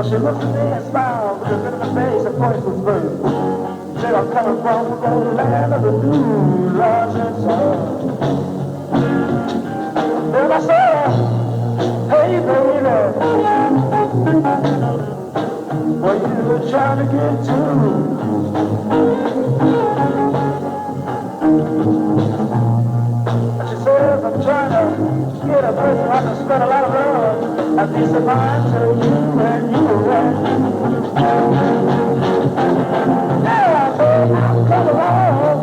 She looked at me and smiled with a bit of a face, her voice was firm. Said, I'm coming from the land of the new rising sun. Then I said, hey baby, where you trying to get to? She says, I'm trying to get a place where I can spend a lot of love and peace of mind to you and you alone. Yeah, I said, I'm coming home.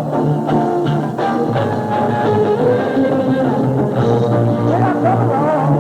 Yeah, I'm coming home,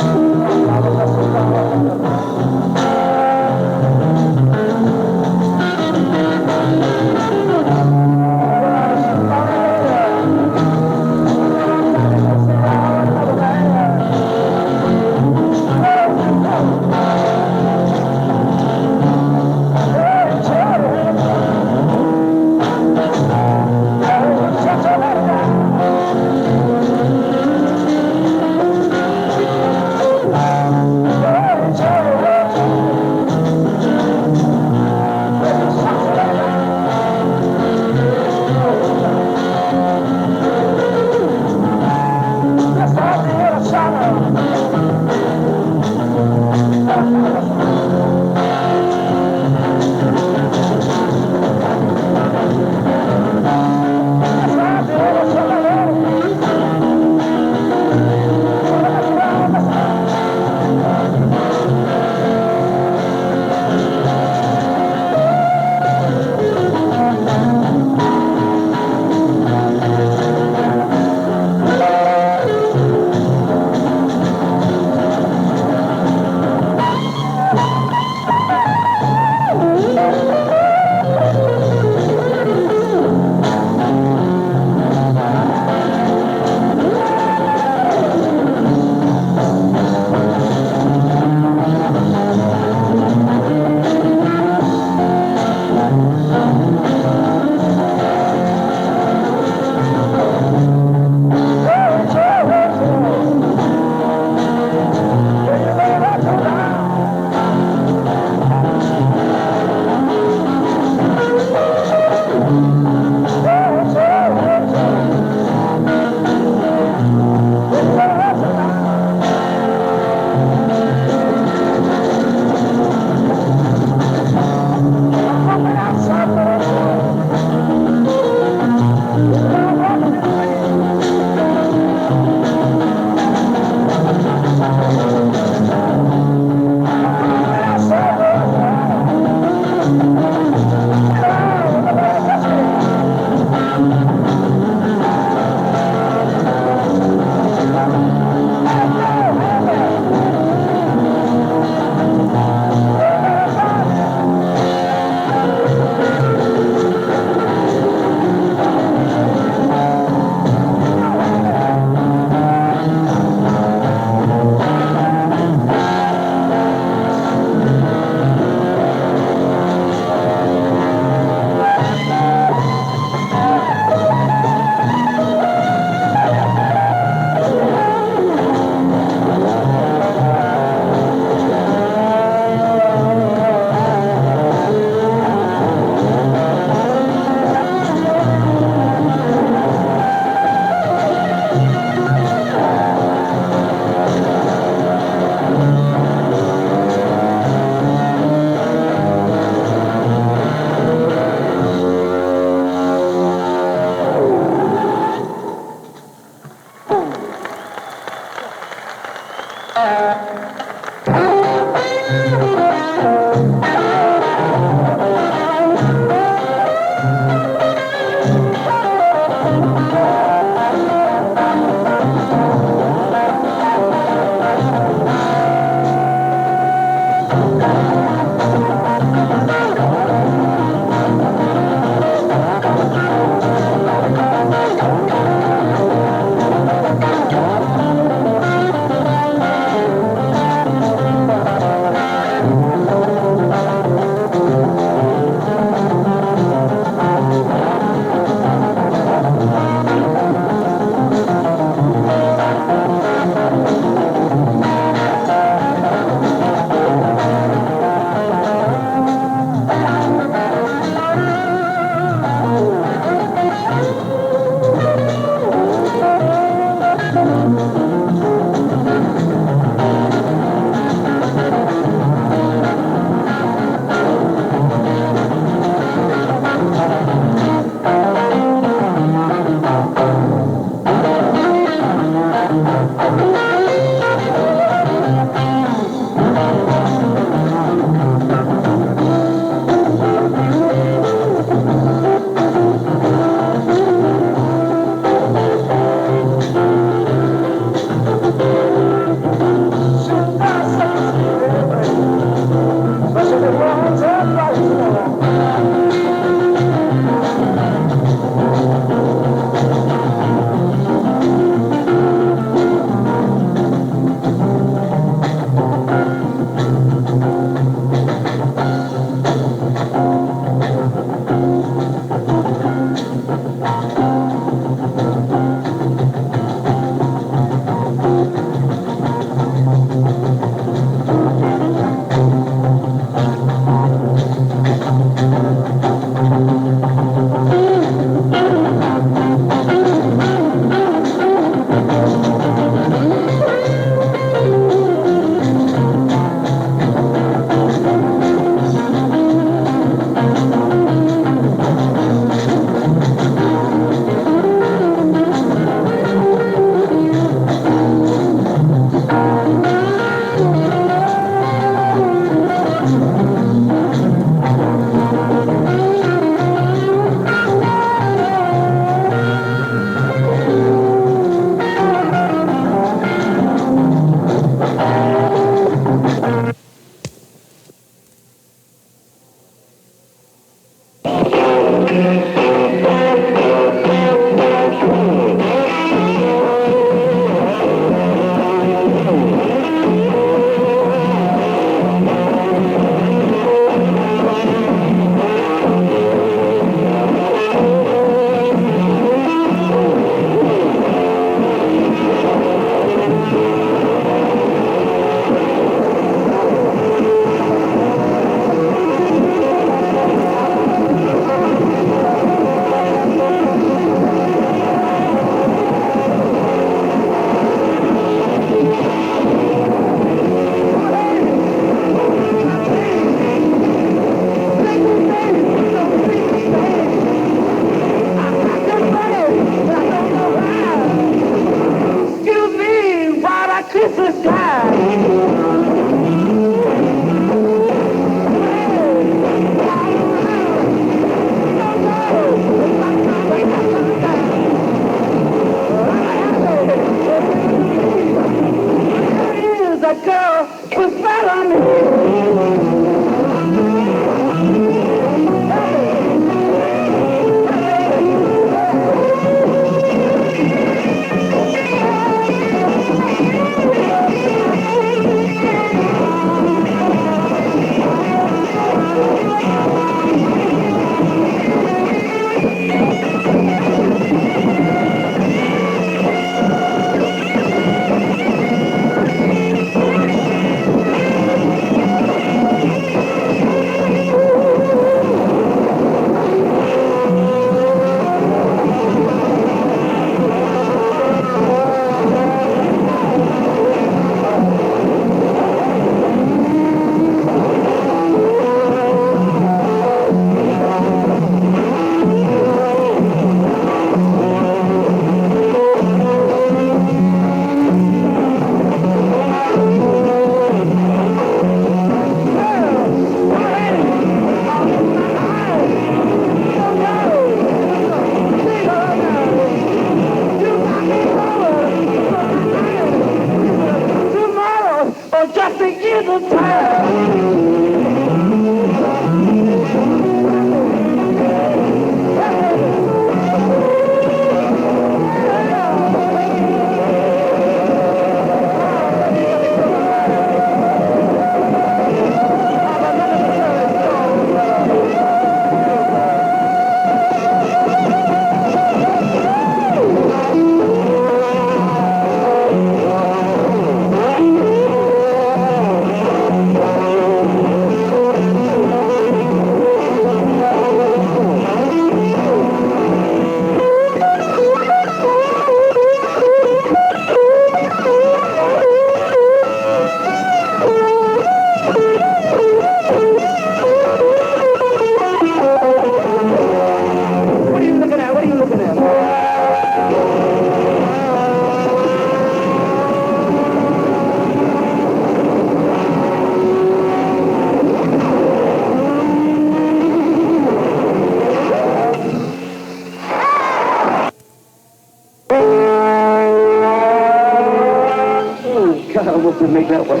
God, I almost didn't make that one.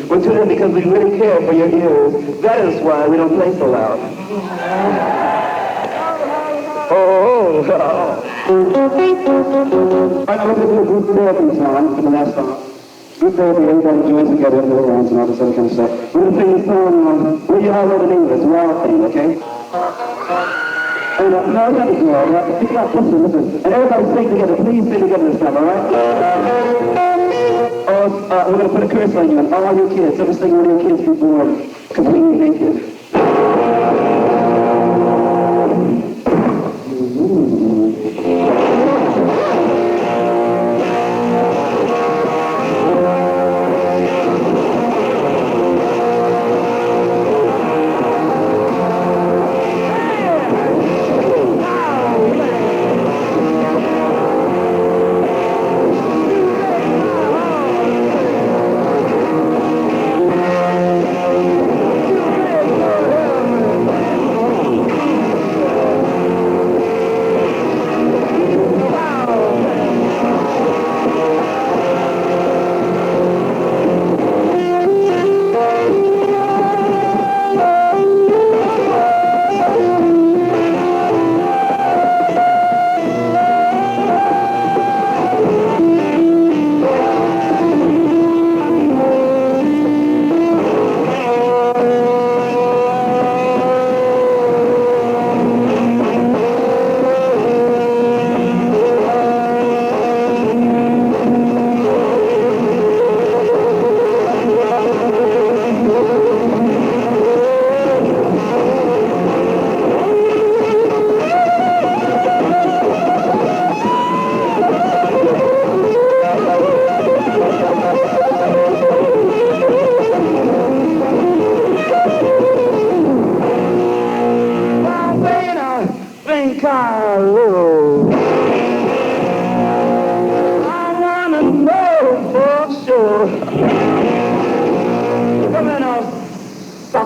We're doing it because we really care for your ears. That is why we don't play so loud. Oh. All right, now we're going to do a group therapy song for the last song. Group therapy, everybody joins together in little rounds and all this other kind of stuff. We're going to sing this song, what you all know the name of it. We all sing, okay? And no, you have to do all that. Pick it up, listen. And everybody sing together. Please sing together this time, all right? We're going to put a curse on you and all your kids. Every single one of your kids be born completely naked.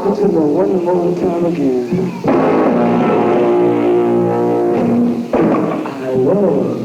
To the one more time again. I love.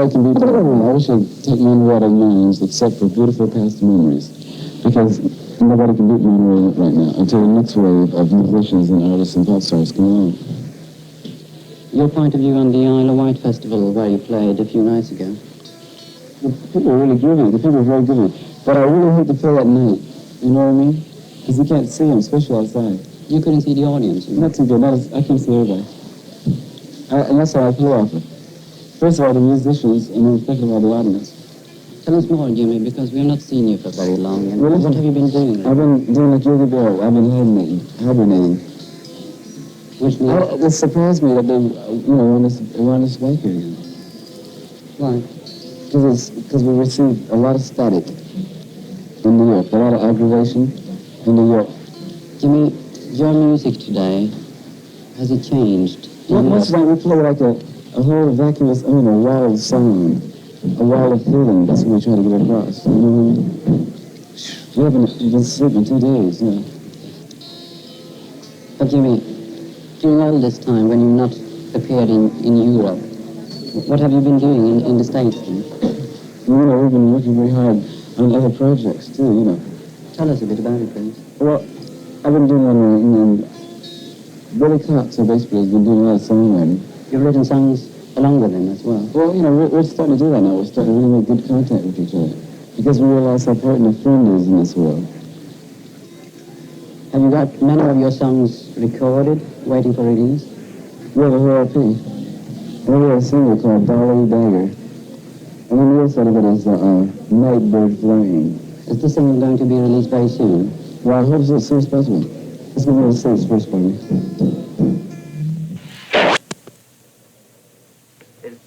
I can be. I wish I'd take Monterey out of minds except for beautiful past memories. Because nobody can beat Monterey right now until the next wave of musicians and artists and pop stars come along. Your point of view on the Isle of Wight Festival where you played a few nights ago? The people are really groovy. The people are very groovy. But I really hate to play at night. You know what I mean? Because you can't see them, especially outside. You couldn't see the audience? Not too good. I can't see everybody. And that's how I play off it. First of all, the musicians, and then second of all, the audience. Tell us more, Jimmy, because we have not seen you for very long. And well, what have you been doing? I've been doing like Yogi Bear. I've been hibernating. Which means? It surprised me that they, want us back here again. Why? Because we received a lot of static in New York, a lot of aggravation in New York. Jimmy, your music today, has it changed? Well, most of the time we play like a whole vacuous, a wall of sound, a wall of feeling. That's what we try to get across. You know what I mean? We haven't been sleeping 2 days, you know. But Jimmy, during all this time, when you've not appeared in Europe, what have you been doing in the States? We've been working very hard on other projects, too, Tell us a bit about it, please. Well, I've been doing one, Billy Cox, basically, has been doing a lot of songwriting. You've written songs along with him as well? Well, we're starting to do that now. We're starting to really make good contact with each other. Because we realize how important a friend is in this world. Have you got many of your songs recorded, waiting for release? We have a whole LP. And we have a single called Dolly Dagger. And then the other side of it is Nightbird Flying. Is this single going to be released very soon? Well, I hope so as soon as possible. It's going to be the States first, buddy.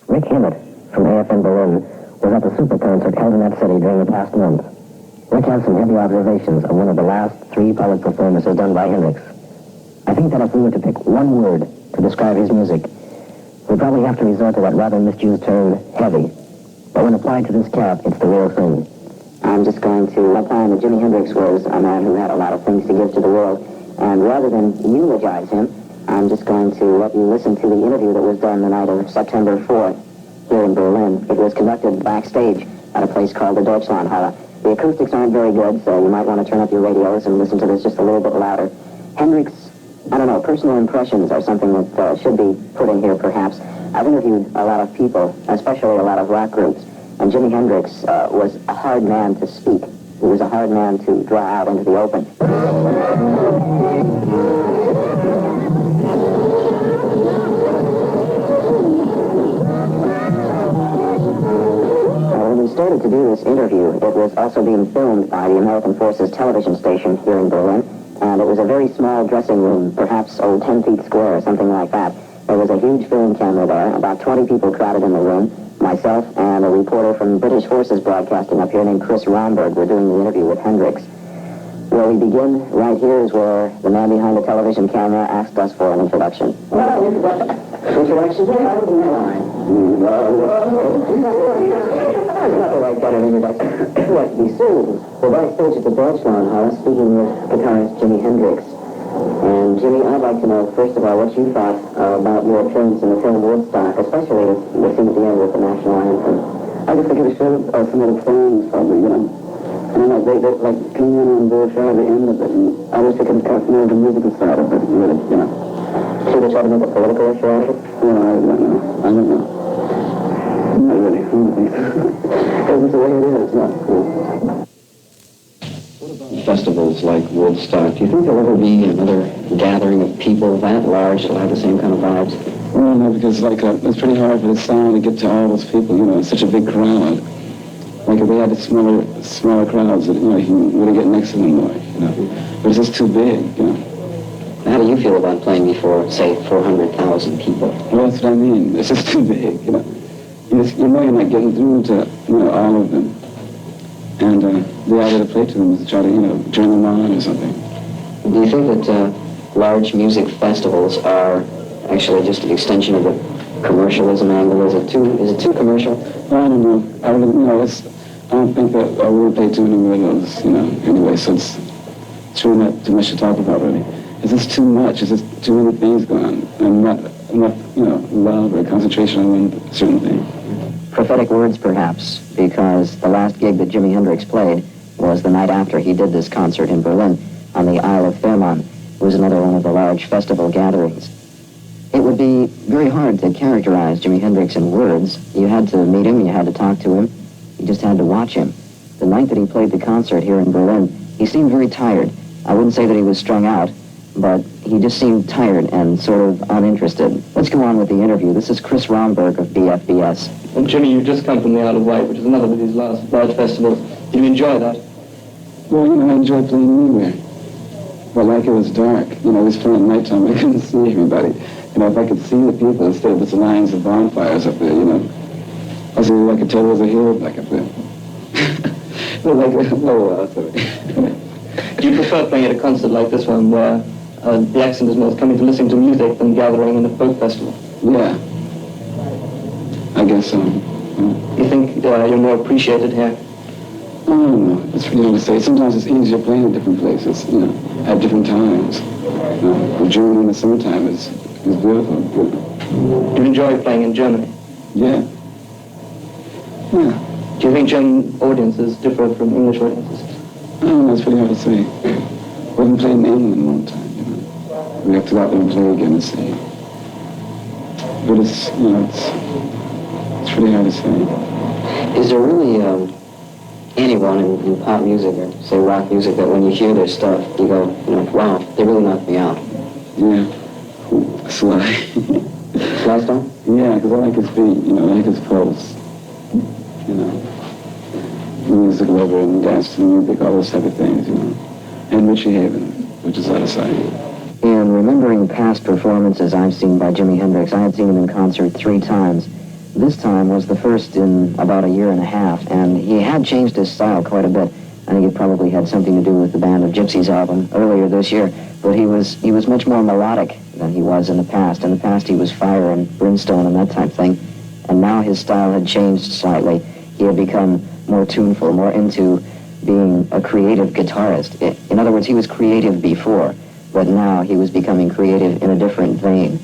Rick Himmett from AFN Berlin was at the super concert held in that city during the past month. Rick has some heavy observations of one of the last 3 public performances done by Hendrix. I think that if we were to pick one word to describe his music, we'd probably have to resort to that rather misused term, heavy. But when applied to this cap, it's the real thing. I'm just going to opine that Jimi Hendrix was a man who had a lot of things to give to the world, and rather than eulogize him, I'm just going to let you listen to the interview that was done the night of September 4th here in Berlin. It was conducted backstage at a place called the Deutschlandhalle. The acoustics aren't very good, so you might want to turn up your radios and listen to this just a little bit louder. Hendrix, I don't know, personal impressions are something that should be put in here perhaps. I've interviewed a lot of people, especially a lot of rock groups, and Jimi Hendrix was a hard man to speak. He was a hard man to draw out into the open. When we started to do this interview, it was also being filmed by the American Forces television station here in Berlin, and it was a very small dressing room, perhaps 10 feet square or something like that. There was a huge film camera there, about 20 people crowded in the room, myself and a reporter from British Forces Broadcasting up here named Chris Romberg were doing the interview with Hendrix. Where we begin, right here is where the man behind the television camera asked us for an introduction. Introduction? Nothing like that an introduction. What, to be soon? We're backstage at the Deutschlandhalle speaking with guitarist Jimi Hendrix. And Jimmy, I'd like to know, first of all, what you thought about your appearance in the film Woodstock, especially the scene at the end with the national anthem. I just think it showed some of the fans, probably, And they came in on board right at the end of it, and I wish they could cut more of the musical side of it, really, So they tried to make a political issue out of it? I don't know. Not really. Because it's the way it is, Festivals like Woodstock, do you think there'll ever be another gathering of people that large that'll have the same kind of vibes? Well, no, because it's pretty hard for the sound to get to all those people, it's such a big crowd. Like if they had the smaller crowds, that, you can really get next to them more, But it's just too big, How do you feel about playing before, say, 400,000 people? Well, that's what I mean. It's just too big, You know you're not getting through to, all of them. And the idea to play to them is to try to, turn them on or something. Do you think that large music festivals are actually just an extension of the commercialism angle? Is it too commercial? Well, I don't know. I don't think that I would play too many of those, anyway, so it's really not too much to talk about, really. It's just too much. It's just too many things going on. And not love or concentration on one certain thing. prophetic words, perhaps, because the last gig that Jimi Hendrix played was the night after he did this concert in Berlin on the Isle of Fehmarn. It was another one of the large festival gatherings. It would be very hard to characterize Jimi Hendrix in words. You had to meet him, you had to talk to him, you just had to watch him. The night that he played the concert here in Berlin, he seemed very tired. I wouldn't say that he was strung out, but he just seemed tired and sort of uninterested. Let's go on with the interview. This is Chris Romberg of BFBS. And Jimmy, you've just come from the Isle of Wight, which is another of these large festivals. Did you enjoy that? Well, you know, I enjoy playing anywhere. But like it was dark, you know, I was playing at nighttime, I couldn't see everybody. You know, if I could see the people instead of just lines of bonfires up there, you know, I could tell there was a hill back up there. Sorry. Do you prefer playing at a concert like this one where the accent is more coming to listening to music than gathering in a folk festival? Yeah. I guess so. You think you're more appreciated here? I don't know. It's really hard to say. Sometimes it's easier playing at different places, you know, at different times. Germany in the summertime is beautiful. Do you enjoy playing in Germany? Yeah. Yeah. Do you think German audiences differ from English audiences? I don't know. It's pretty hard to say. We haven't played in England in a long time, you know. We have to go out there and play again and see. But it's, you know, it's pretty hard to say. Is there really anyone in pop music or, say, rock music that when you hear their stuff, you go, you know, wow, they really knocked me out? Yeah. Sly. Sly Stone? Yeah, because I like his beat, you know, I like his pulse. You know, music lover and dance to music, all those type of things, you know. And Richie Haven, which is out of sight. In remembering past performances I've seen by Jimi Hendrix, I had seen him in concert 3 times. This time was the first in about a year and a half, and he had changed his style quite a bit. I think it probably had something to do with the Band of Gypsys album earlier this year, but he was much more melodic than he was in the past. In the past he was fire and brimstone and that type of thing, and now his style had changed slightly. He had become more tuneful, more into being a creative guitarist. In other words, he was creative before, but now he was becoming creative in a different vein.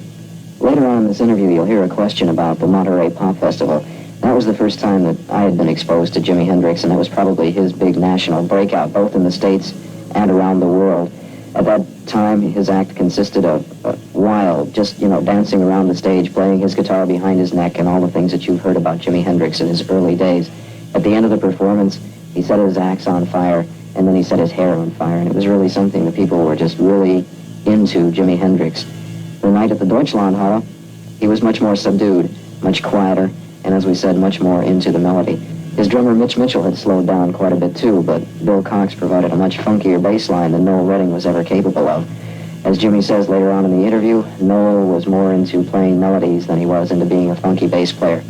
Later on in this interview, you'll hear a question about the Monterey Pop Festival. That was the first time that I had been exposed to Jimi Hendrix, and that was probably his big national breakout, both in the States and around the world. At that time, his act consisted of wild, just, you know, dancing around the stage, playing his guitar behind his neck, and all the things that you've heard about Jimi Hendrix in his early days. At the end of the performance, he set his axe on fire, and then he set his hair on fire, and it was really something that people were just really into Jimi Hendrix. The night at the Deutschlandhalle, he was much more subdued, much quieter, and as we said, much more into the melody. His drummer Mitch Mitchell had slowed down quite a bit too, but Bill Cox provided a much funkier bass line than Noel Redding was ever capable of. As Jimmy says later on in the interview, Noel was more into playing melodies than he was into being a funky bass player.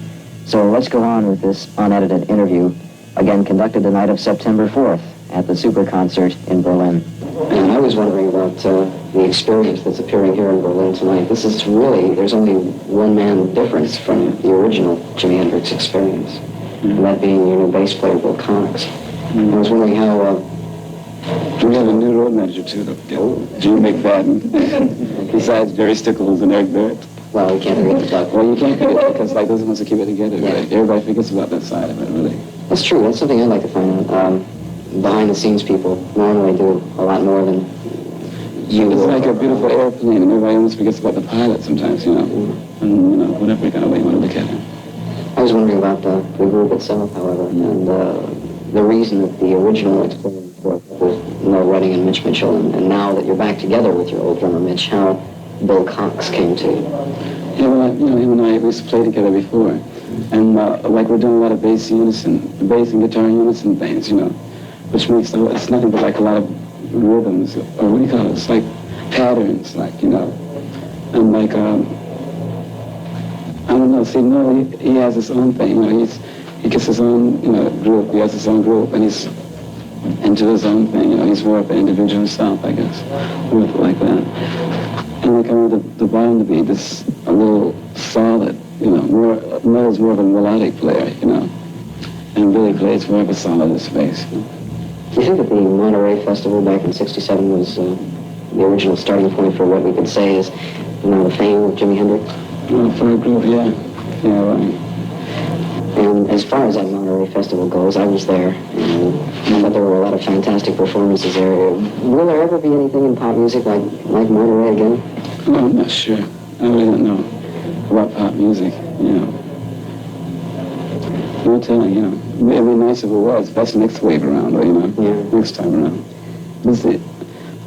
So let's go on with this unedited interview, again conducted the night of September 4th at the Super Concert in Berlin. And I was wondering about the experience that's appearing here in Berlin tonight. This is really, there's only one man difference from the original Jimi Hendrix experience, and that being your new bass player, Bill Cox. I was wondering how... we have a new road manager too, Gene McFadden, besides Jerry Stickles and Eric Barrett. Well, we can't forget the duck. Well, you can't forget because like those ones that keep it together, right? Everybody forgets about that side of it, really. That's true. That's something I'd like to find out. Behind-the-scenes people normally do a lot more than you. It's like a beautiful airplane, and everybody almost forgets about the pilot sometimes, you know. And, you know, whatever kind of way you want to look at it. I was wondering about the group itself, however, and the reason that the original experience with Noel Redding and Mitch Mitchell, and now that you're back together with your old drummer Mitch, how Bill Cox came to you. Yeah, well, you know, him and I, we used to play together before. And like we're doing a lot of bass unison, bass and guitar unison things, you know, which makes it's nothing but like a lot of rhythms, or what do you call it? It's like patterns, like, you know, and like, I don't know, see, Noel, he has his own thing, you know, he gets his own, you know, group, he has his own group, and he's into his own thing, you know, he's more of an individual himself, I guess, with like that. And like I want the bottom to be this a little solid, you know, Noel's more of a melodic player, you know, and Billy plays more of a solid bass. You know? Do you think that the Monterey Festival back in '67 was the original starting point for what we could say is, you know, the fame of Jimi Hendrix? For a group, yeah. Yeah, right. And as far as that Monterey Festival goes, I was there, and I thought there were a lot of fantastic performances there. Will there ever be anything in pop music like Monterey again? No, I'm not sure. I really don't know about pop music, you know. No telling, you know. It'd be nice if it was. That's next wave around, or, you know, next time around. That's it.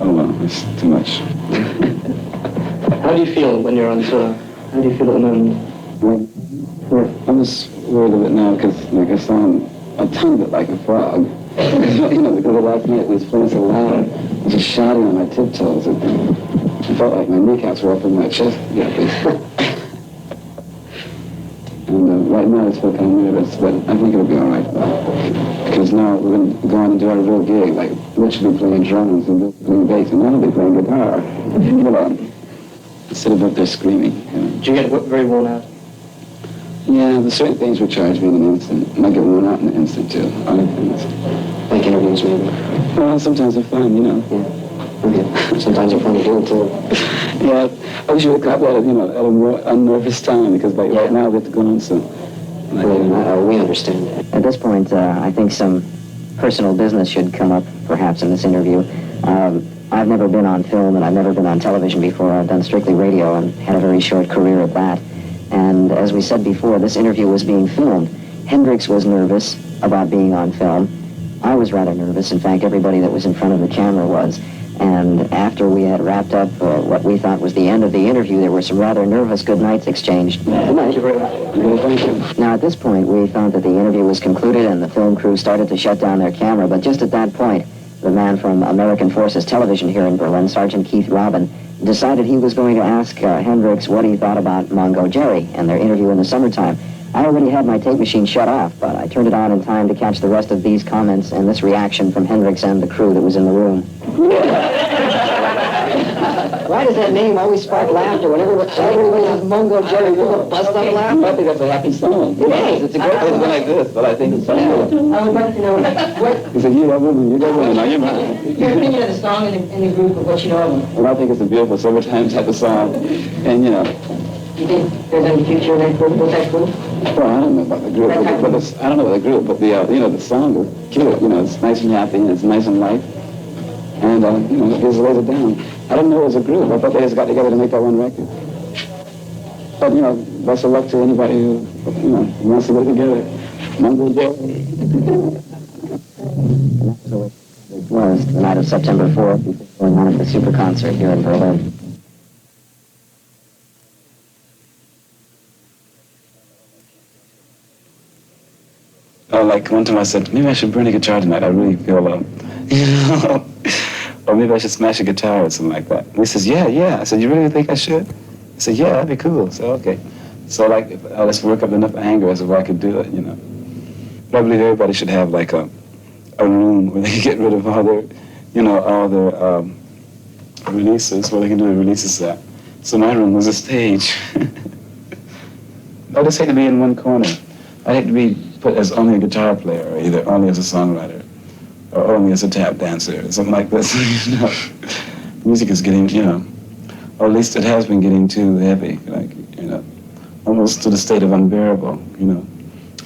Oh, well, it's too much. How do you feel when you're on tour? How do you feel at the moment? I'm just worried a bit now because, like, I sound a ton bit like a frog. You know, because the last night was playing so loud, I was just shouting on my tiptoes. I felt like my kneecaps were up in my chest. Yeah, and right now I feel kind of nervous, but I think it'll be all right. Because now we're going to go on and do our real gig, like Rich will be playing drums and playing bass, and I'll be playing guitar. You know, instead of up there screaming. You know. Do you get very worn out? Yeah, there's certain things will charge me in an instant, and I get worn out in an instant too. Other things. Like interviews, maybe? Well, sometimes they're fun, you know. Yeah. Okay. Sometimes they're fun to do, too. Yeah, I wish you would have got that, you know, at a more unnervous time, because like right now we have to go on, so. Like, We understand. At this point, I think some personal business should come up, perhaps, in this interview. I've never been on film, and I've never been on television before. I've done strictly radio and had a very short career at that. And as we said before, this interview was being filmed. Hendrix was nervous about being on film. I was rather nervous. In fact, everybody that was in front of the camera was. And after we had wrapped up what we thought was the end of the interview, there were some rather nervous good nights exchanged. Good night. Now, at this point, we thought that the interview was concluded and the film crew started to shut down their camera. But just at that point, the man from American Forces Television here in Berlin, Sergeant Keith Robin, decided he was going to ask Hendrix what he thought about Mongo Jerry and their interview in the summertime. I already had my tape machine shut off, but I turned it on in time to catch the rest of these comments and this reaction from Hendrix and the crew that was in the room. Why does that name always spark laughter? Whenever everybody says Mongo Jerry, we're going to bust up laughing. I think that's a happy song. It is. It's a great I was song. like this, but I think it's so good. I would like to know what He said, you that woman, now you're mine. your opinion of the song in the group of what you know of them. Well, I think it's a beautiful summertime type of song, and you know, You think there's any future in that group, with that group? well, I don't know about the group, but I don't know about the group, but the, you know, the song is cute, you know, it's nice and happy, and it's nice and light, and, you know, it just lays it down. I didn't know it was a group. I thought they just got together to make that one record. But, you know, best of luck to anybody who, you know, wants to get together. Mongo Jerry. So it was the night of September 4th, going on at the Super Concert here in Berlin. Oh, like one time I said, maybe I should burn a guitar tonight. I really feel, you know, or maybe I should smash a guitar or something like that. And he says, yeah. I said, you really think I should? He said, yeah, that'd be cool. So, okay. So, like, I'll just work up enough anger as if I could do it, you know. But I believe everybody should have, like, a room where they can get rid of all their, you know, all their releases, where they can do the releases at. So my room was a stage. I just hate to be in one corner. I hate to be put as only a guitar player, or either only as a songwriter, or only as a tap dancer, or something like this. You know, music is getting, you know, or at least it has been getting too heavy, like, you know, almost to the state of unbearable, you know.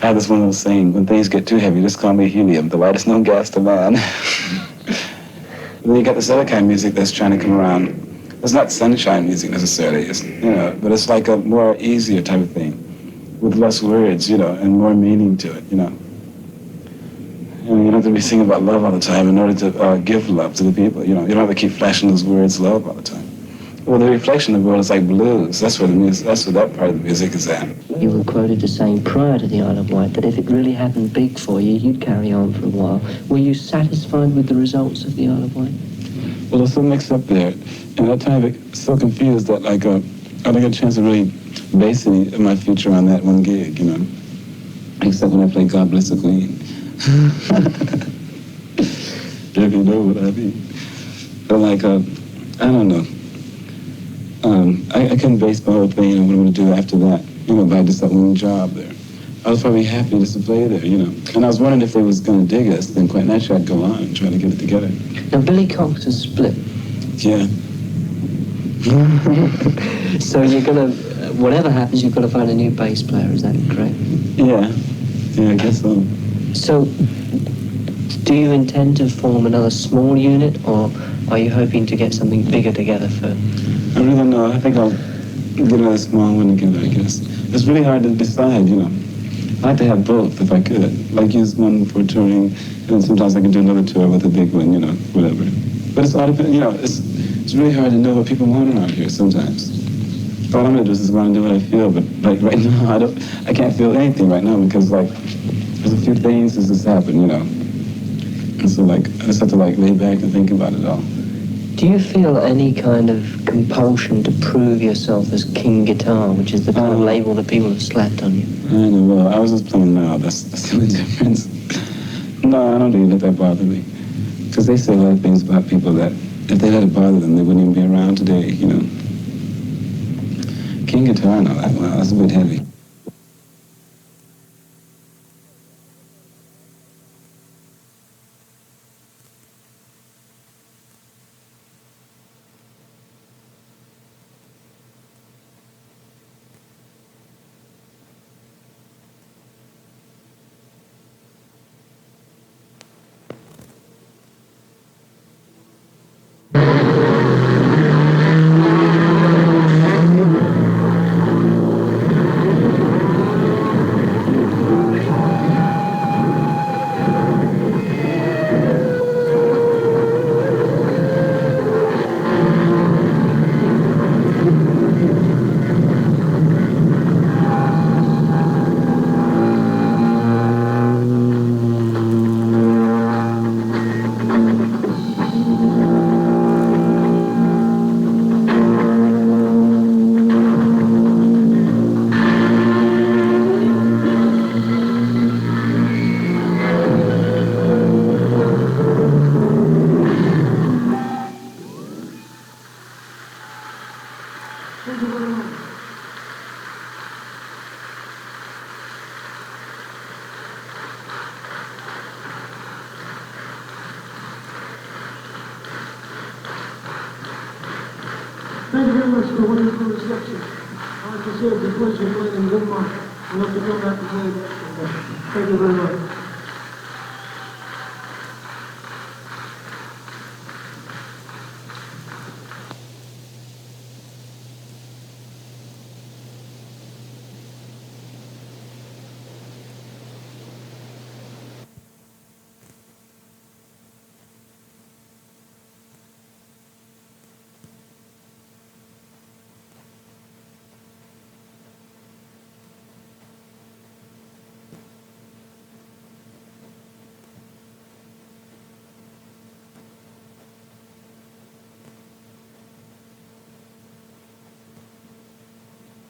I have this one little saying, when things get too heavy, just call me helium, the lightest known gas to man. Then you got this other kind of music that's trying to come around. It's not sunshine music necessarily, it's, you know, but it's like a more easier type of thing, with less words, you know, and more meaning to it, you know. You know, you don't have to be singing about love all the time in order to give love to the people, you know. You don't have to keep flashing those words, love, all the time. Well, the reflection of the world is like blues. That's where the music, that's where that part of the music is at. You were quoted as saying prior to the Isle of Wight that if it really happened big for you, you'd carry on for a while. Were you satisfied with the results of the Isle of Wight? Well, it's so mixed up there. And at that time, I was so confused that, like, I didn't get a chance to really base any of my future on that one gig, you know. Except when I played God Bless the Queen. If you know what I mean. But, like, I don't know. I couldn't base my whole thing on what I'm going to do after that, you know, by just that one job there. I was probably happy just to play there, you know. And I was wondering if they was going to dig us, then quite naturally I'd go on and try to get it together. Now, Billy Cox has split. Yeah. So you're going to, whatever happens, you've got to find a new bass player, is that correct? Yeah. Yeah, I guess so. So, do you intend to form another small unit, or are you hoping to get something bigger together first? I really don't know. I think I'll get another small one together, I guess. It's really hard to decide, you know. I like to have both if I could. Like use one for touring, and then sometimes I can do another tour with a big one, you know, whatever. But it's all dependent, you know, it's really hard to know what people want around here sometimes. All I'm gonna do is go and do what I feel, but like right now I can't feel anything right now because like there's a few things that's just happened, you know. And so like I just have to like lay back and think about it all. Do you feel any kind of compulsion to prove yourself as King Guitar, which is the kind of label that people have slapped on you? I know, well, I was just playing now, that's the only difference. No, I don't really let that bother me. Because they say a lot of things about people that if they let it bother them, they wouldn't even be around today, you know. King Guitar and all that, wow, that's a bit heavy. Thank you very much for a wonderful reception. Like I said, it's a pleasure playing in Denmark. We'll have to come back and play. Thank you very much.